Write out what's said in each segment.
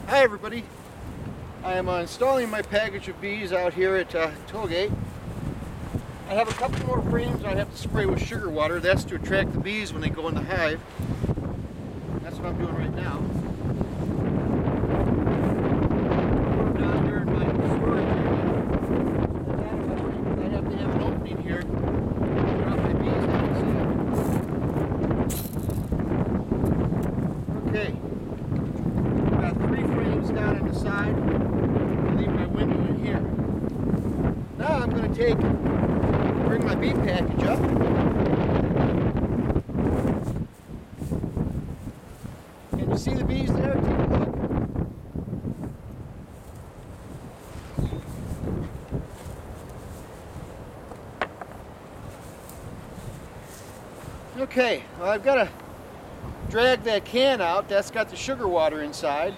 Hi everybody, I am installing my package of bees out here at Tollgate. I have a couple more frames I have to spray with sugar water. That's to attract the bees when they go in the hive. That's what I'm doing right now. Put them down here in my storage area. I have to have an opening here to drop my bees down. Okay. Got 3 frames down on the side. I leave my window in here. Now I'm going to bring my bee package up. Can you see the bees there? Take a look. Okay, well, I've got to drag that can out. That's got the sugar water inside.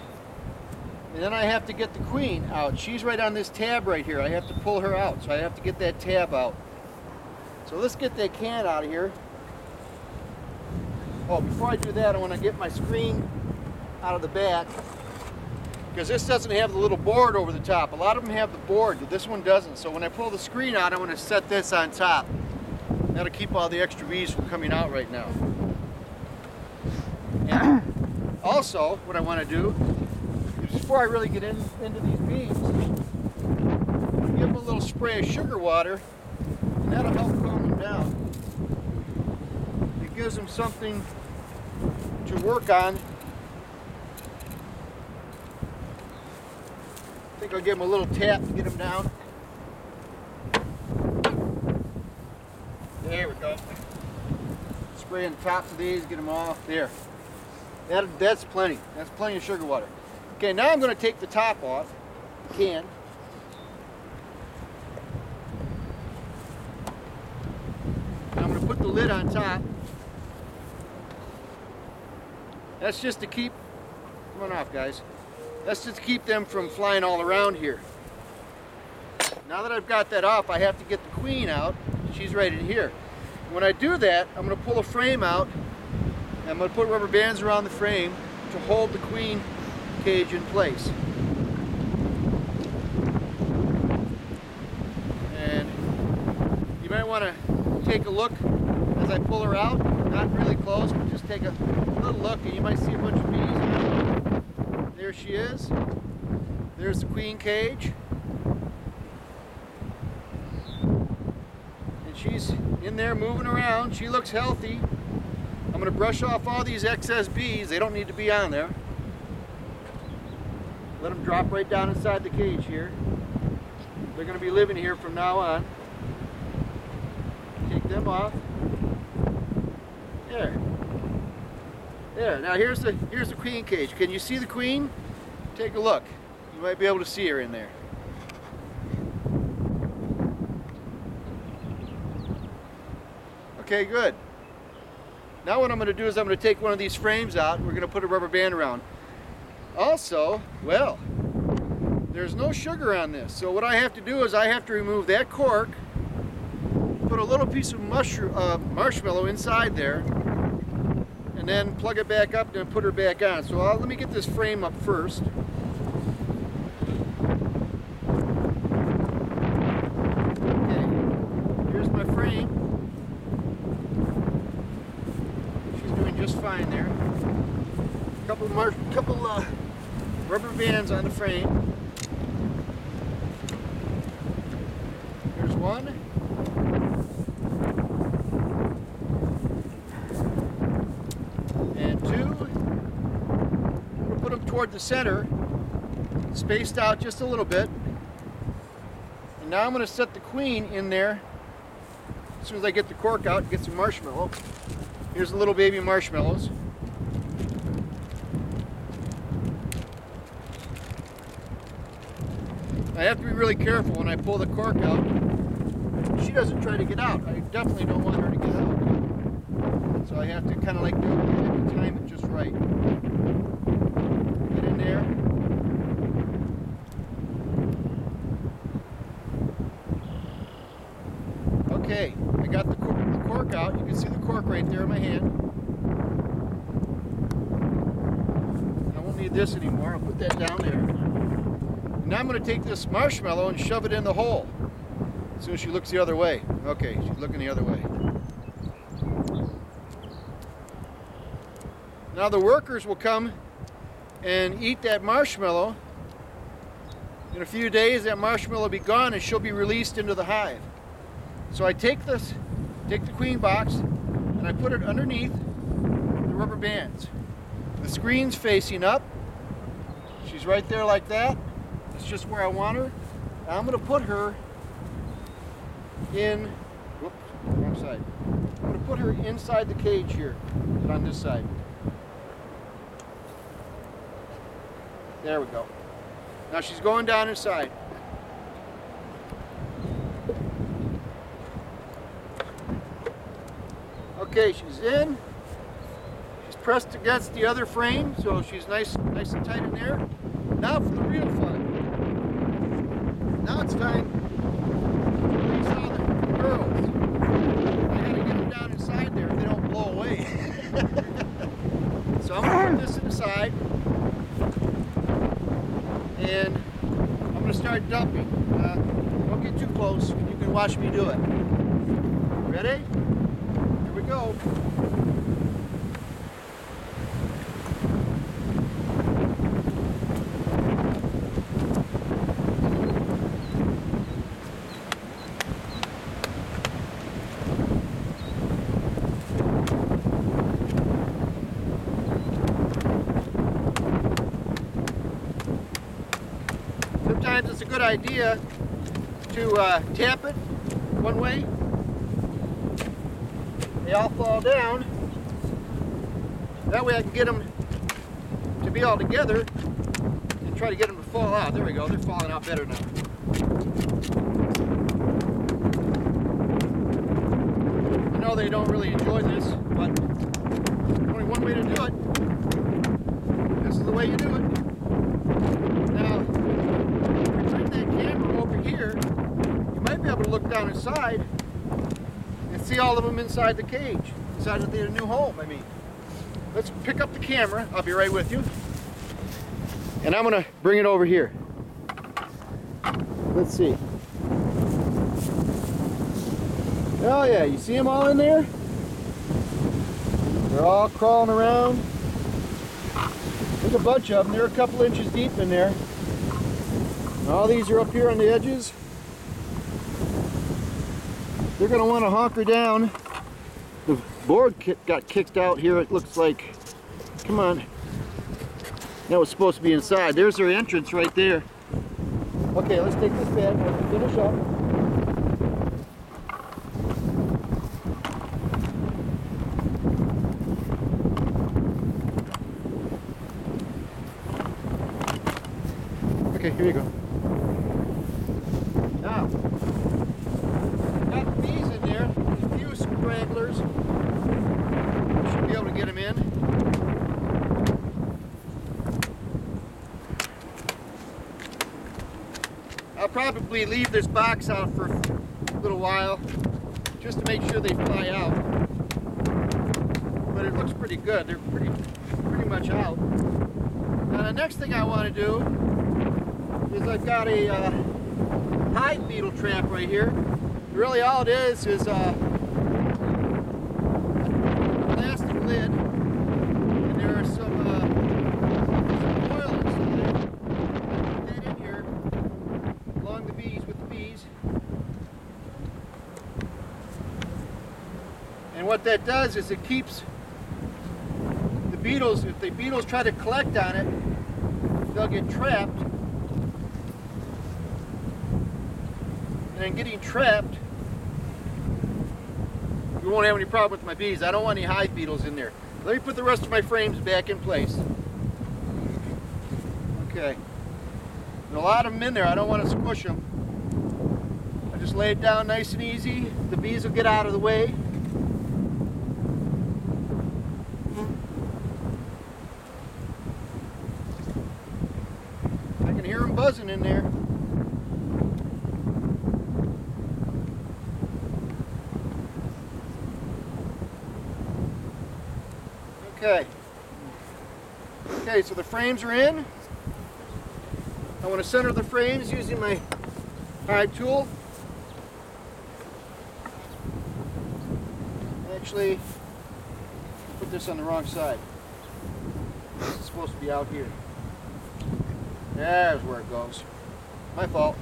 And then I have to get the queen out. She's right on this tab right here. I have to pull her out, so I have to get that tab out. So let's get that can out of here. Oh, before I do that, I want to get my screen out of the back, because this doesn't have the little board over the top. A lot of them have the board, but this one doesn't. So when I pull the screen out, I want to set this on top. That'll keep all the extra bees from coming out right now. And also, what I want to do is, before I really get into these bees, give them a little spray of sugar water, and that'll help calm them down. It gives them something to work on. I think I'll give them a little tap to get them down. There we go. Spray on the tops of these, get them off. There. That's plenty. That's plenty of sugar water. Okay, now I'm going to take the top off the can. And I'm going to put the lid on top. That's just to keep, come on off guys, that's just to keep them from flying all around here. Now that I've got that off, I have to get the queen out. She's right in here. When I do that, I'm going to pull a frame out. I'm going to put rubber bands around the frame to hold the queen cage in place. And you might want to take a look as I pull her out. Not really close, but just take a little look, and you might see a bunch of bees. There she is. There's the queen cage. And she's in there moving around. She looks healthy. I'm going to brush off all these excess bees. They don't need to be on there. Let them drop right down inside the cage here. They're going to be living here from now on. Take them off. There. There. Now here's the queen cage. Can you see the queen? Take a look. You might be able to see her in there. Okay, good. Now what I'm going to do is I'm going to take one of these frames out and we're going to put a rubber band around. Also, well, there's no sugar on this. So what I have to do is I have to remove that cork, put a little piece of marshmallow inside there, and then plug it back up and put her back on. So let me get this frame up first. Okay, here's my frame. Just fine there. Couple rubber bands on the frame. Here's one. And 2. We'll put them toward the center, spaced out just a little bit. And now I'm going to set the queen in there. As soon as I get the cork out and get some marshmallow. Here's the little baby marshmallows. I have to be really careful when I pull the cork out. She doesn't try to get out. I definitely don't want her to get out. So I have to kind of like time it just right. Get in there. Okay, I got the cork out. You can see the cork right there in my hand. need this anymore. I'll put that down there. And now I'm going to take this marshmallow and shove it in the hole. As soon as she looks the other way. Okay, she's looking the other way. Now the workers will come and eat that marshmallow. In a few days that marshmallow will be gone and she'll be released into the hive. So I take the queen box and I put it underneath the rubber bands. The screen's facing up. She's right there like that. That's just where I want her. Now I'm going to put her in, whoops, wrong side. I'm going to put her inside the cage here, on this side. There we go. Now she's going down inside. Okay, she's in. She's pressed against the other frame, so she's nice and tight in there. Now for the real fun. Now it's time to release all the girls. I gotta get them down inside there if they don't blow away. So I'm gonna put this inside. And I'm going to start dumping. Don't get too close. You can watch me do it. Ready? Here we go. Sometimes it's a good idea to tap it one way. They all fall down. That way I can get them to be all together and try to get them to fall out. There we go, they're falling out better now. I know they don't really enjoy this, but there's only one way to do it. This is the way you do it. Now, here, you might be able to look down inside and see all of them inside the cage, inside of their new home, I mean. Let's pick up the camera. I'll be right with you. And I'm going to bring it over here. Let's see. Oh yeah, you see them all in there? They're all crawling around. There's a bunch of them. They're a couple inches deep in there. All these are up here on the edges. They're going to want to hunker down. The board got kicked out here, it looks like. Come on. That was supposed to be inside. There's their entrance right there. Okay, let's take this bag and finish up. Okay, here you go. Now, got the bees in there, a few stragglers. Should be able to get them in. I'll probably leave this box out for a little while, just to make sure they fly out. But it looks pretty good. They're pretty much out. Now the next thing I want to do is I've got a hive beetle trap right here. Really all it is a plastic lid, and there are some oil inside. Put that in here along the bees with the bees. And what that does is it keeps the beetles, if the beetles try to collect on it, they'll get trapped. And getting trapped, you won't have any problem with my bees. I don't want any hive beetles in there. Let me put the rest of my frames back in place. Okay. There's a lot of them in there. I don't want to squish them. I just lay it down nice and easy. The bees will get out of the way. I can hear them buzzing in there. Okay. Okay, so the frames are in. I want to center the frames using my hive tool. Actually, put this on the wrong side. This is supposed to be out here. There's where it goes. My fault.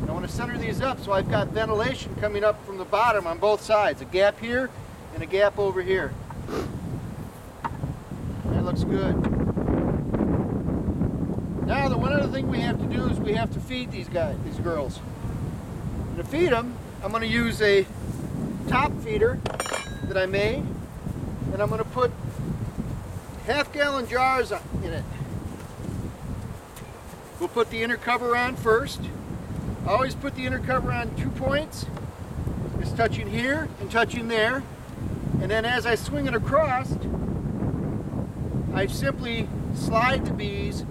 I want to center these up so I've got ventilation coming up from the bottom on both sides. A gap here and a gap over here. That looks good. Now the one other thing we have to do is we have to feed these girls. And to feed them, I'm going to use a top feeder that I made, and I'm going to put half-gallon jars in it. We'll put the inner cover on first. I always put the inner cover on 2 points. It's touching here and touching there. And then as I swing it across, I simply slide the bees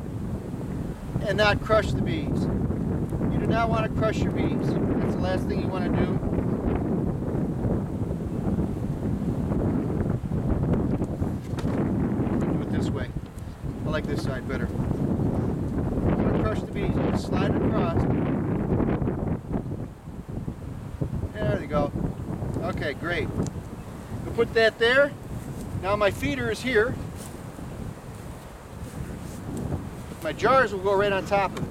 and not crush the bees. You do not want to crush your bees. That's the last thing you want to do. Do it this way. I like this side better. You want to crush the bees. You just slide it across. There you go. Okay, great. We'll put that there. Now my feeder is here. My jars will go right on top of it.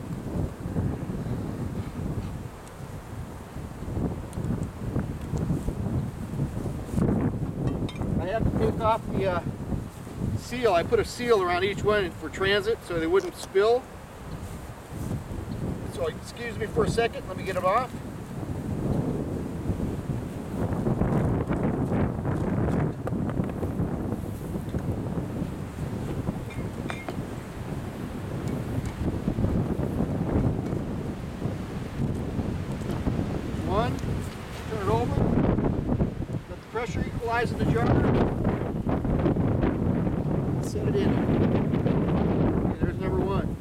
I have to take off the seal. I put a seal around each one for transit so they wouldn't spill. So excuse me for a second, let me get it off. One, turn it over, let the pressure equalize in the jar, set it in. Okay, there's number one.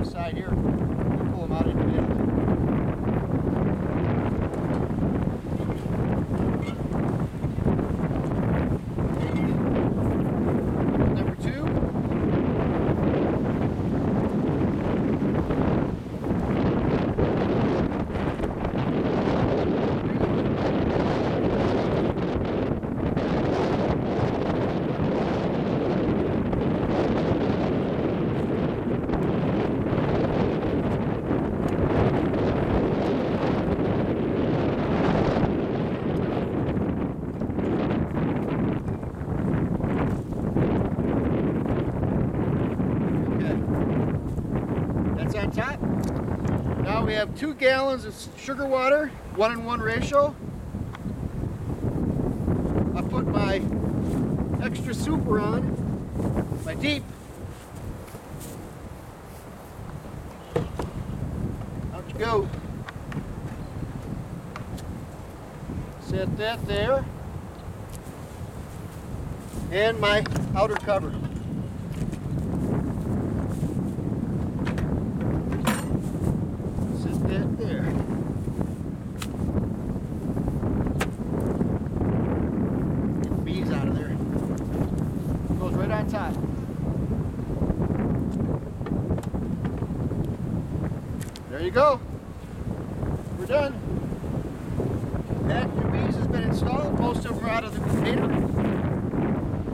Side here, pull them out into the end. Number two. On top. Now we have 2 gallons of sugar water, 1:1 ratio. I put my extra super on, my deep. Out you go. Set that there. And my outer cover. There. Get the bees out of there. It goes right on top. There you go. We're done. That your bees has been installed. Most of them are out of the container.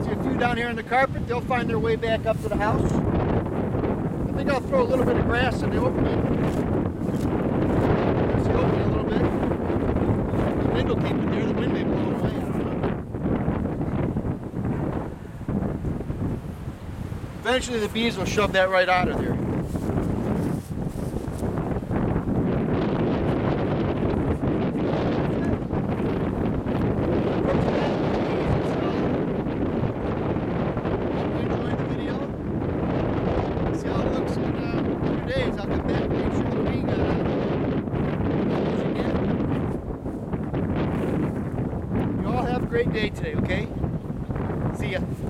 See a few down here on the carpet. They'll find their way back up to the house. I think I'll throw a little bit of grass in the opening. A little bit. The wind will keep it there. The wind may blow it away. I don't know. Eventually the bees will shove that right out of there. Hope you enjoyed the video. See how it looks in a few days. I'll come back and make sure the bee got out. Have a great day today, okay? See ya.